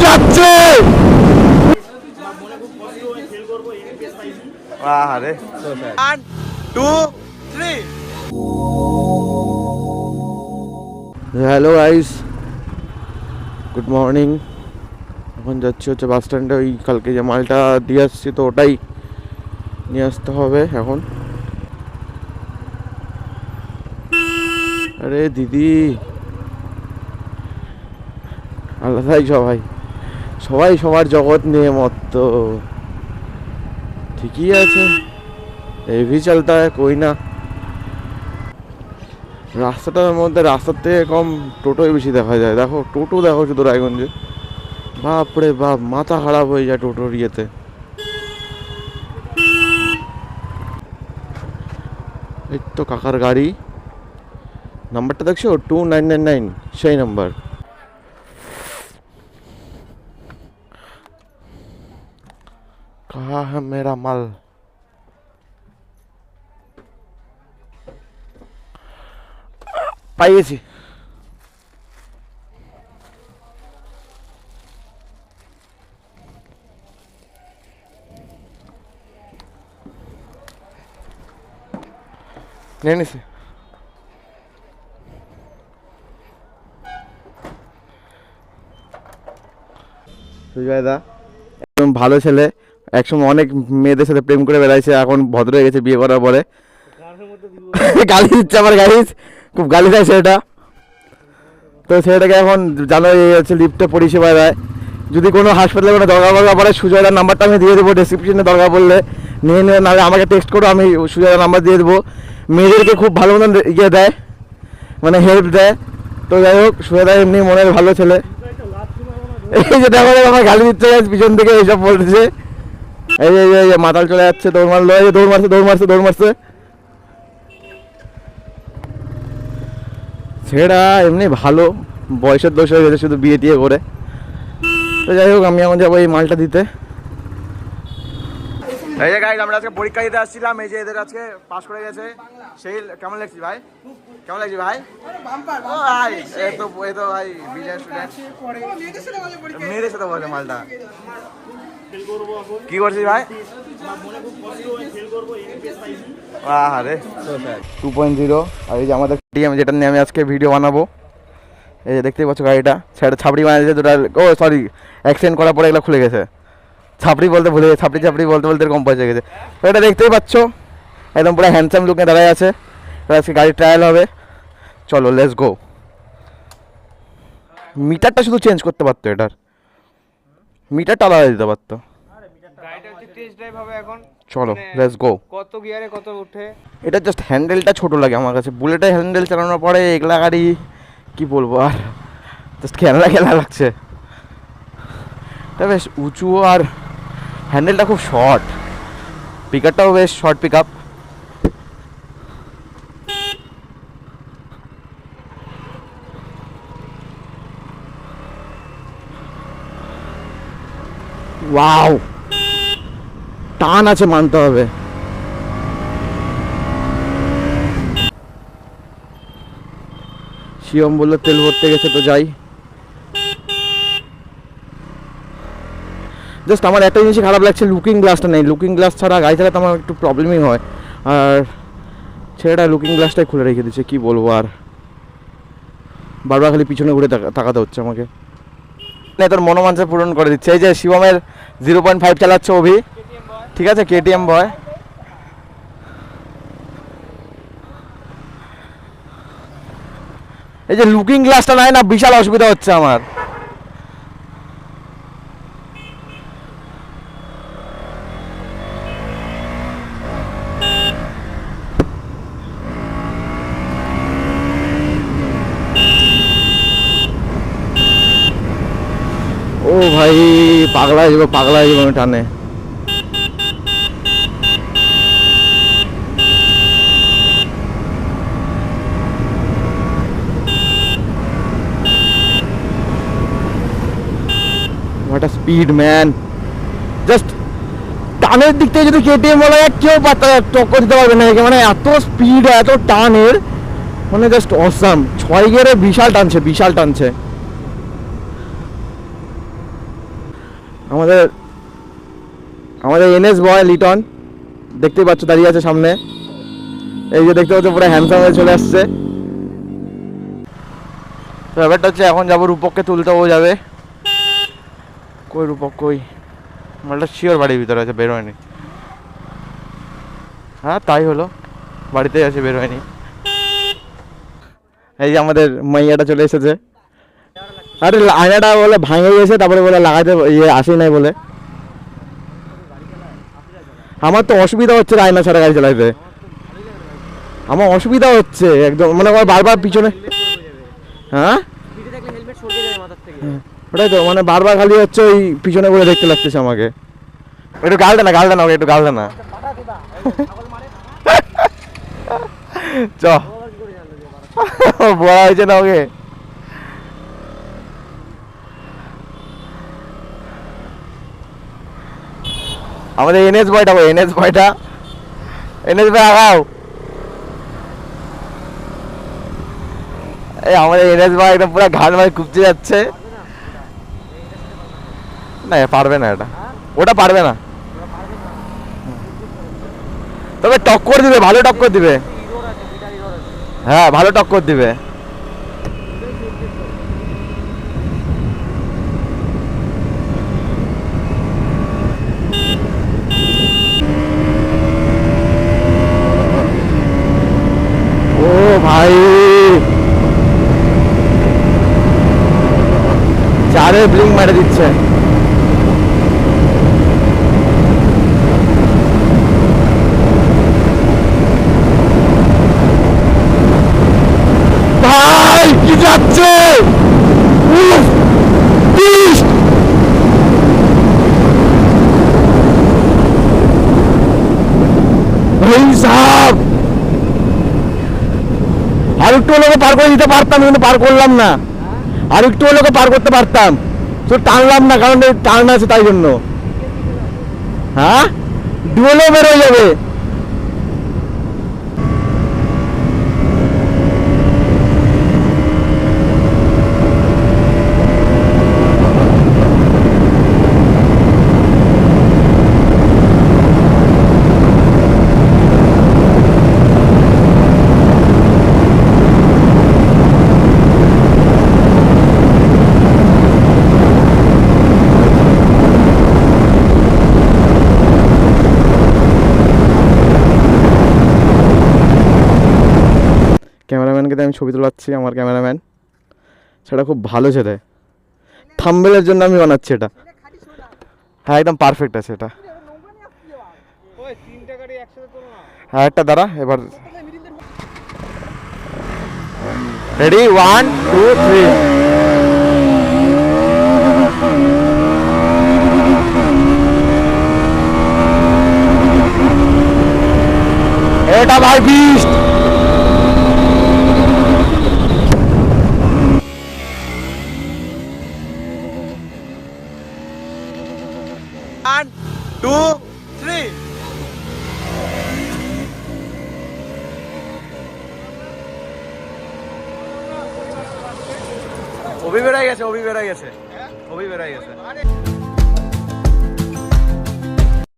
যাচ্ছে। আরে 1 2 3 hello guys, good morning. এখন যাচ্ছি হচ্ছে বাস স্ট্যান্ডে, ওই কালকে যে মালটা দিয়ে আসছি তো ওটাই নিয়ে আসতে হবে এখন। আরে দিদি, আলাদাই সবাই, সবাই সবার জগৎ নিয়ে মত্ত। ঠিকই আছে, এই ভি চলতা হয়, কই না। রাস্তাটার মধ্যে রাস্তার থেকে কম টোটোই বেশি দেখা যায়। দেখো টোটো, দেখো শুধু রায়গঞ্জে, বাপরে বাপ, মাথা খারাপ হয়ে যায় টোটোর ইয়েতে। এই তো কাকার গাড়ি, নাম্বারটা দেখছো 2999, সেই নাম্বার। কাহা হ্যাঁ মেরা মাল। পাই গেছি। নিয়ে নিছি। সুজয়দা একদম ভালো ছেলে, একসময় অনেক মেয়েদের সাথে প্রেম করে বেড়াইছে, এখন ভদ্র হয়ে গেছে বিয়ে করার পরে। গালি দিচ্ছে আমার, গাড়ি খুব গালি দেয় সেটা। তো ছেলেটাকে এখন জানো এই হচ্ছে লিফটে পরিষেবা দেয়। যদি কোনো হাসপাতালে কোনো দরকার পড়ে সুজয়দার নাম্বারটা আমি দিয়ে দেবো ডেসক্রিপশনে, দরকার পড়লে নিয়ে নিয়ে, নাহলে আমাকে টেক্সট করো, আমি সুজয়দার নাম্বার দিয়ে দেবো। মেয়েদেরকে খুব ভালো মতন ইয়ে দেয়, মানে হেল্প দেয়। তো যাই হোক, সুজয়দা এমনি মনের ভালো ছেলে। এই যে দেখো আমার গালি দিচ্ছে পিছন থেকে, এইসব বলতেছে। এই যে মাতাল চলে যাচ্ছে, দৌড় মারলো, এই দৌড় মারছে দৌড় মারছে দৌড় মারছে। ছেলেটা এমনি ভালো, বয়সের দোষ হয়ে গেছে শুধু বিয়ে টিয়ে করে। তো যাই হোক, আমি এখন যাবো এই মালটা দিতে। এই যে গাইস, আমরা আজকে পরীক্ষা দিতে আসছিলাম, এই যে এদের আজকে পাস করে গেছে। সেই কেমন লাগছে ভাই? কেমন লাগছে ভাই? ও ভাই, এই তো ভাই বিজয় স্টুডেন্ট, মেয়েদের সাথে বলে মালটা। কি করছিস ভাই? আরে 2.0। আর এই যে আমাদের টিএম, যেটা নিয়ে আমি আজকে ভিডিও বানাবো। এই যে দেখতেই পাচ্ছ গাড়িটা, সেটা ছাপড়ি বানিয়েছে দুটা। ও সরি, অ্যাক্সিডেন্ট করার পরে এগুলো খুলে গেছে। ছাপড়ি বলতে ভুলে গেছে, ছাপড়ি বলতে বলতে এরকম পয়সা গেছে। তো এটা দেখতেই পাচ্ছ, একদম পুরো হ্যান্ডসাম লুকে দাঁড়ায় আছে। আজকে গাড়ির ট্রায়াল হবে, চলো লেটস গো। মিটারটা শুধু চেঞ্জ করতে পারতো, এটার মিটারটা আলাদা দিতে পারতো। গাড়িটা হচ্ছে টেস্ট ড্রাইভ হবে এখন, চলো লেটস গো। কত গিয়ারে কত ওঠে। এটা জাস্ট হ্যান্ডেলটা ছোট লাগে আমার কাছে, বুলেটের হ্যান্ডেল চালানোর পরে এগুলা গাড়ি কি বলবো আর, জাস্ট খেলা লাগছে। এটা বেশ উঁচু, আর হ্যান্ডেলটা খুব শর্ট, পিকআপটাও বেশ শর্ট পিক আপ। ওয়াও, টান আছে মানতে হবে। শিবম বললো তেল ভরতে গেছে, তো যাই। জাস্ট আমার একটা জিনিসই খারাপ লাগছে, লুকিং গ্লাসটা নেই। লুকিং গ্লাস ছাড়া গাড়ি চালাতে আমার একটু প্রবলেমই হয়। আর ছেলেটা লুকিং গ্লাসটাই খুলে রেখে দিচ্ছে, কি বলবো আর। বারবার খালি পিছনে ঘুরে তাকাতে হচ্ছে আমাকে। তোর মনোমাঞ্ছা পূরণ করে দিচ্ছে। এই যে শিবমের 0.5 চালাচ্ছে অভি, ঠিক আছে, কেটিএম বয়। এই যে লুকিং গ্লাসটা নাই না, বিশাল অসুবিধা হচ্ছে আমার। ও ভাই, পাগলা হয়ে যাবো টানে। What a speed man! Just টানের দিক থেকে যদি কেটিএম বলা যায়, কেউ টক্কর দিতে পারবে না একে। মানে এত স্পিড, এত টানের, মানে জাস্ট অসাম। 6 গিয়ারে বিশাল টানছে। আমাদের আমাদের এনএস বয় লিটন দেখতেই পাচ্ছ দাঁড়িয়ে আছে সামনে। এই যে দেখতে পাচ্ছ পুরো হ্যান্ডসাম হয়ে চলে আসছে। তো ব্যাপারটা হচ্ছে এখন যাবো রূপককে তুলতে, ও যাবে। কই রূপক কই? মালটা শিওর বাড়ির ভিতরে আছে, বের হয়নি। হ্যাঁ তাই হলো, বাড়িতেই আছে, বের হয়নি। এই যে আমাদের মাইয়াটা চলে এসেছে। আরে আয়নাটা বলে ভাঙে গেছে, তারপরে বলে লাগাতে আসেই নাই বলে। আমার তো অসুবিধা হচ্ছে আয়না ছাড়া গাড়ি চালাইতে, আমার অসুবিধা হচ্ছে একদম, মানে আমার বারবার পিছনে। হ্যাঁ ওটাই তো, মানে বারবার খালি হচ্ছে ওই পিছনে বলে দেখতে লাগতেছে আমাকে। একটু গালটা না, গালটা না, ওকে একটু গালটা না। চ বড়া হয়েছে না ওকে। আমাদের এনএস বয়টা, এনএস বয়টা, এনএস বয় আগাও। এই আমাদের এনএস বয় একদম পুরো ঘাট মার কুপচে যাচ্ছে। না পারবে না, এটা ওটা পারবে না, তবে টক্কর দিবে, ভালো টক্কর দিবে। হ্যাঁ ভালো টক্কর দিবে। ও ভাই চারে ব্লিং মারে দিচ্ছে। ভাই কি যাচ্ছে, উফ, ইস! ভাই সাহেব আর একটু লোকে পার করে দিতে পারতাম, কিন্তু পার করলাম না। আর একটু লোকে পার করতে পারতাম, তো টানলাম না, কারণ এই টান আছে তাই জন্য। হ্যাঁ ডুয়েলও বেরোয় যাবে। ক্যামেরাম্যানকে আমি ছবি তোলাচ্ছি, আমার ক্যামেরাম্যান সেটা খুব ভালো ছেলে, থাম্বনেলের জন্য আমি বানাচ্ছি এটা। হ্যাঁ একদম পারফেক্ট আছে এটা। ওই তিনটা গাড়ি একসাথে তোলো না। হ্যাঁ একটা দাঁড়া, এবার রেডি 1 2 3। এটা ভাই বিস্ট। অভি বেড়াই গেছে, অভি বেড়াই গেছে, অভি বেড়াই গেছে।